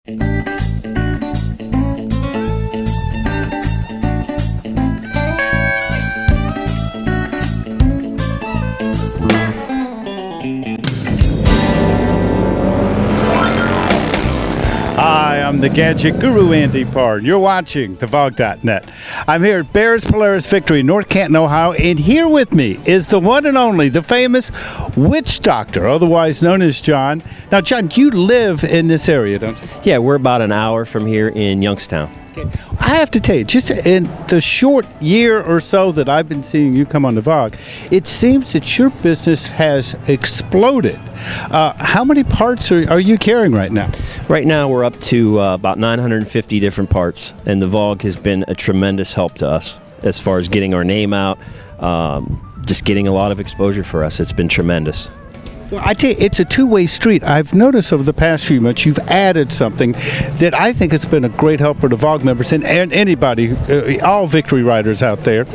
Hi, I'm the Gadget Guru, Andy Parr. You're watching the VOG.net. I'm here at Bair's Polaris Victory, North Canton, Ohio, and here with me is the one and only, the famous Witchdoctor, otherwise known as Jon. Now, Jon, you live in this area, don't you? Yeah, we're about an hour from here in Youngstown. I have to tell you, just in the short year or so that I've been seeing you come on the VOG, it seems that your business has exploded. How many parts are you carrying right now? Right now, we're up to about 950 different parts, and the VOG has been a tremendous help to us as far as getting our name out, just getting a lot of exposure for us. It's been tremendous. Well, I tell you, it's a two-way street. I've noticed over the past few months you've added something that I think has been a great help for the VOG members and anybody, all Victory riders out there.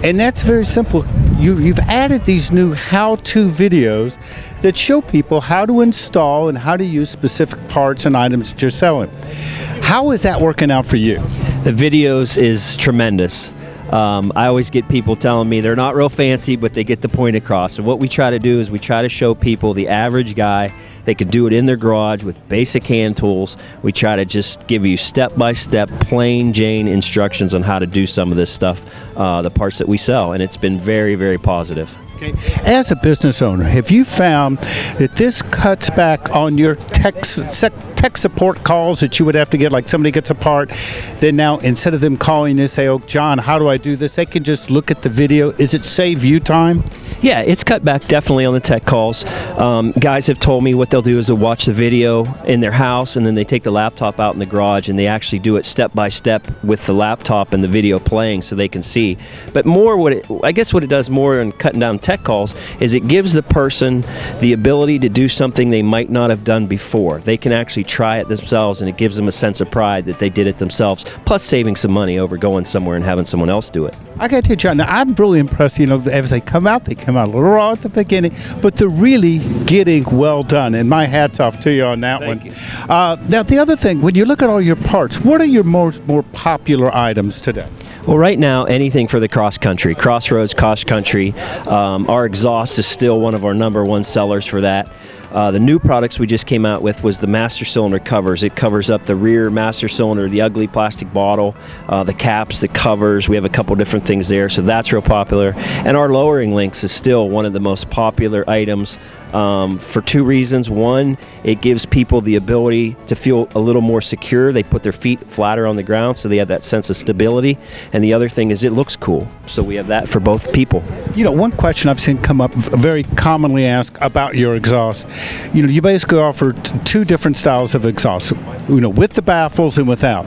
And that's very simple. You've added these new how-to videos that show people how to install and how to use specific parts and items that you're selling. How is that working out for you? The videos is tremendous. I always get people telling me they're not real fancy, but they get the point across. And what we try to do is we try to show people, the average guy, they can do it in their garage with basic hand tools. We try to just give you step-by-step, plain Jane instructions on how to do some of this stuff, the parts that we sell, and it's been very, very positive. Okay. As a business owner, have you found that this cuts back on your tech support calls that you would have to get, like somebody gets a part, then now instead of them calling you and say, oh, Jon, how do I do this? They can just look at the video. Is it save you time? Yeah, it's cut back definitely on the tech calls. Guys have told me what they'll do is they'll watch the video in their house, and then they take the laptop out in the garage and they actually do it step by step with the laptop and the video playing so they can see. But more, I guess what it does more in cutting down tech calls is it gives the person the ability to do something they might not have done before. They can actually try it themselves, and it gives them a sense of pride that they did it themselves, plus saving some money over going somewhere and having someone else do it. I got to tell you, Jon, now I'm really impressed, as they come out a little raw at the beginning, but they're really getting well done, and my hat's off to you on that Thank one. you. Now, the other thing, when you look at all your parts, what are your more popular items today? Well, right now, anything for the cross-country, crossroads, cross-country. Our exhaust is still one of our #1 sellers for that. The new products we just came out with was the master cylinder covers. It covers up the rear master cylinder, the ugly plastic bottle, the caps, the covers. We have a couple different things there, so that's real popular. And our lowering links is still one of the most popular items for two reasons. One, it gives people the ability to feel a little more secure. They put their feet flatter on the ground, so they have that sense of stability. And the other thing is it looks cool. So we have that for both people. One question I've seen come up very commonly asked about your exhaust, you basically offer two different styles of exhaust, with the baffles and without.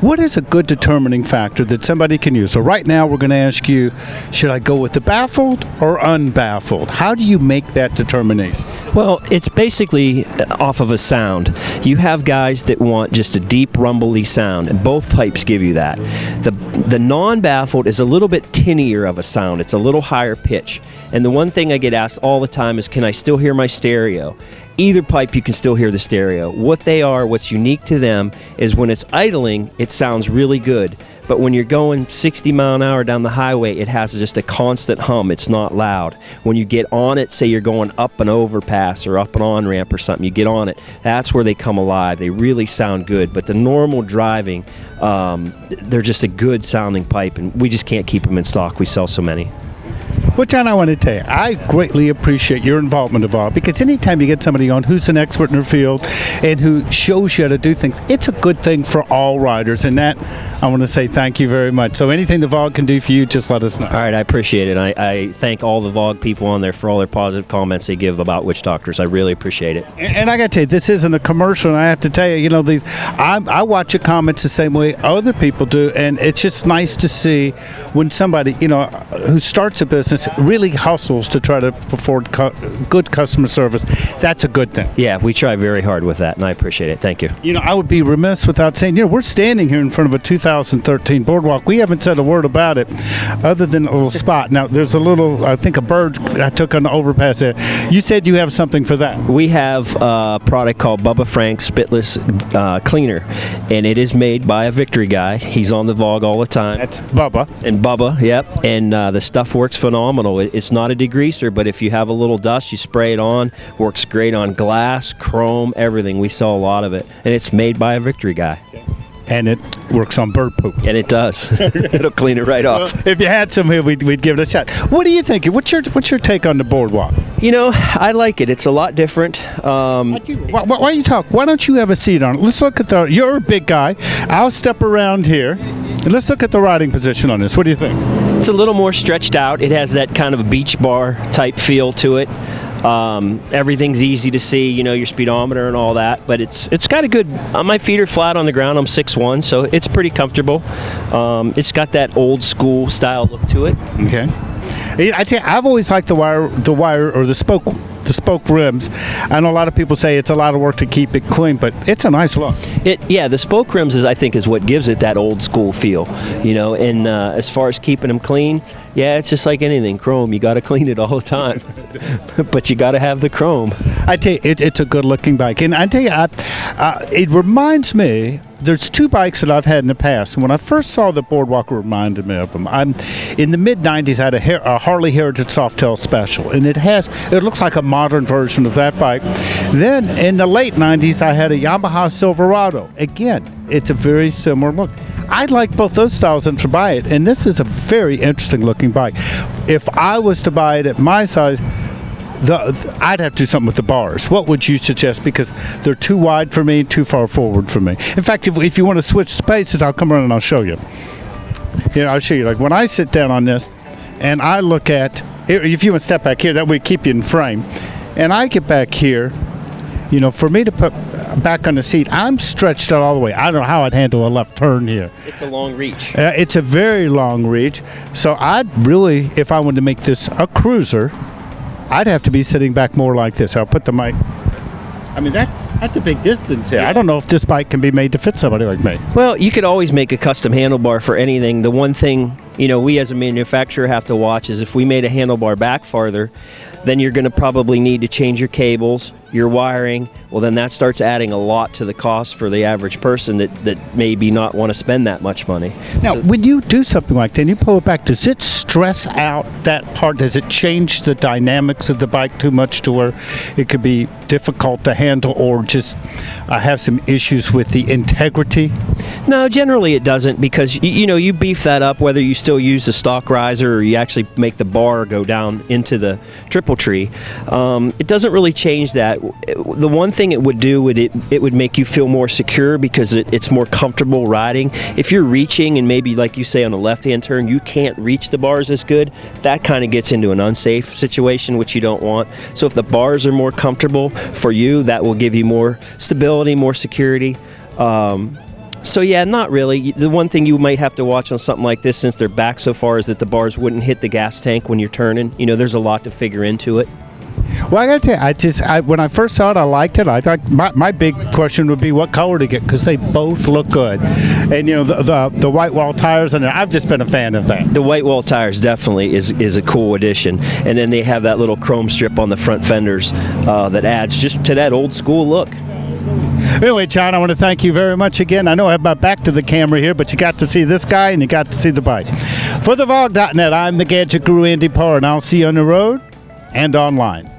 What is a good determining factor that somebody can use? So right now we're going to ask you, should I go with the baffled or unbaffled? How do you make that determination? Well, it's basically off of a sound. You have guys that want just a deep, rumbly sound, and both types give you that. The non-baffled is a little bit tinnier of a sound. It's a little higher pitch. And the one thing I get asked all the time is, can I still hear my stereo? Either pipe, you can still hear the stereo. What's unique to them is when it's idling, it sounds really good. But when you're going 60 mile an hour down the highway, it has just a constant hum. It's not loud. When you get on it, say you're going up an overpass or up an on-ramp or something, you get on it, that's where they come alive. They really sound good. But the normal driving, they're just a good sounding pipe, and we just can't keep them in stock. We sell so many. Well, Jon, I want to tell you, I greatly appreciate your involvement of all, because anytime you get somebody on who's an expert in their field and who shows you how to do things, it's a good thing for all riders, and that I want to say thank you very much. So anything the VOG can do for you, just let us know. All right, I appreciate it. I thank all the VOG people on there for all their positive comments they give about Witchdoctors. I really appreciate it. And I got to tell you, this isn't a commercial, and I have to tell you, I watch your comments the same way other people do, and it's just nice to see when somebody, who starts a business really hustles to try to afford good customer service, that's a good thing. Yeah, we try very hard with that, and I appreciate it. Thank you. You know, I would be remiss without saying, we're standing here in front of a 2013 Boardwalk. We haven't said a word about it other than a little spot. Now, there's a little, I think a bird I took on the overpass there. You said you have something for that. We have a product called Bubba Frank's Spitless Cleaner, and it is made by a Victory guy. He's on the VOG all the time. That's Bubba. And Bubba, yep. And the stuff works phenomenal. It's not a degreaser, but if you have a little dust, you spray it on. Works great on glass, chrome, everything. We sell a lot of it. And it's made by a Victory guy. And it works on bird poop. And it does. It'll clean it right off. Well, if you had some here, we'd give it a shot. What do you think? What's your take on the Boardwalk? You know, I like it. It's a lot different. Why you talk? Why don't you have a seat on it? Let's look at you're a big guy. I'll step around here. And let's look at the riding position on this. What do you think? It's a little more stretched out. It has that kind of beach bar type feel to it. Everything's easy to see, your speedometer and all that, but it's got a good, my feet are flat on the ground. I'm 6'1", so it's pretty comfortable. It's got that old school style look to it. Okay. I tell you, I've always liked the wire or the spoke rims. I know a lot of people say it's a lot of work to keep it clean, but it's a nice look. The spoke rims I think is what gives it that old school feel, and as far as keeping them clean, it's just like anything, chrome, you got to clean it all the time, but you got to have the chrome. I tell you, it's a good looking bike, and I tell you, it reminds me, there's two bikes that I've had in the past, and when I first saw the Boardwalk, it reminded me of them. In the mid-90s, I had a Harley Heritage Softail Special, and it looks like a modern version of that bike. Then, in the late 90s, I had a Yamaha Silverado. Again, it's a very similar look. I'd like both those styles and to buy it, and this is a very interesting looking bike. If I was to buy it at my size, I'd have to do something with the bars. What would you suggest? Because they're too wide for me, too far forward for me. In fact, if you want to switch spaces, I'll come around and I'll show you. I'll show you. Like when I sit down on this and I look at, if you want to step back here, that way keep you in frame. And I get back here, for me to put back on the seat, I'm stretched out all the way. I don't know how I'd handle a left turn here. It's a long reach. It's a very long reach. So I'd really, if I wanted to make this a cruiser, I'd have to be sitting back more like this. I'll put the mic. I mean, that's a big distance here. I don't know if this bike can be made to fit somebody like me. Well, you could always make a custom handlebar for anything. The one thing, we as a manufacturer have to watch is if we made a handlebar back farther, then you're going to probably need to change your cables, your wiring. Well, then that starts adding a lot to the cost for the average person that maybe not want to spend that much money. Now, when you do something like that and you pull it back, does it stress out that part? Does it change the dynamics of the bike too much to where it could be difficult to handle or just have some issues with the integrity? No, generally it doesn't, because you beef that up whether you still use the stock riser or you actually make the bar go down into the triple tree. It doesn't really change that. The one thing it would do it would make you feel more secure because it's more comfortable riding. If you're reaching and maybe like you say on a left-hand turn you can't reach the bars as good, that kind of gets into an unsafe situation, which you don't want. So if the bars are more comfortable for you, that will give you more stability, more security. So yeah, not really. The one thing you might have to watch on something like this, since they're back so far, is that the bars wouldn't hit the gas tank when you're turning. There's a lot to figure into it. Well, I got to tell you, when I first saw it, I liked it. I thought my big question would be what color to get, because they both look good. And the white wall tires, and I've just been a fan of that. The white wall tires definitely is a cool addition. And then they have that little chrome strip on the front fenders that adds just to that old school look. Anyway, Jon, I want to thank you very much again. I know I have my back to the camera here, but you got to see this guy and you got to see the bike. For the VOG.net, I'm the Gadget Guru, Andy Parr, and I'll see you on the road and online.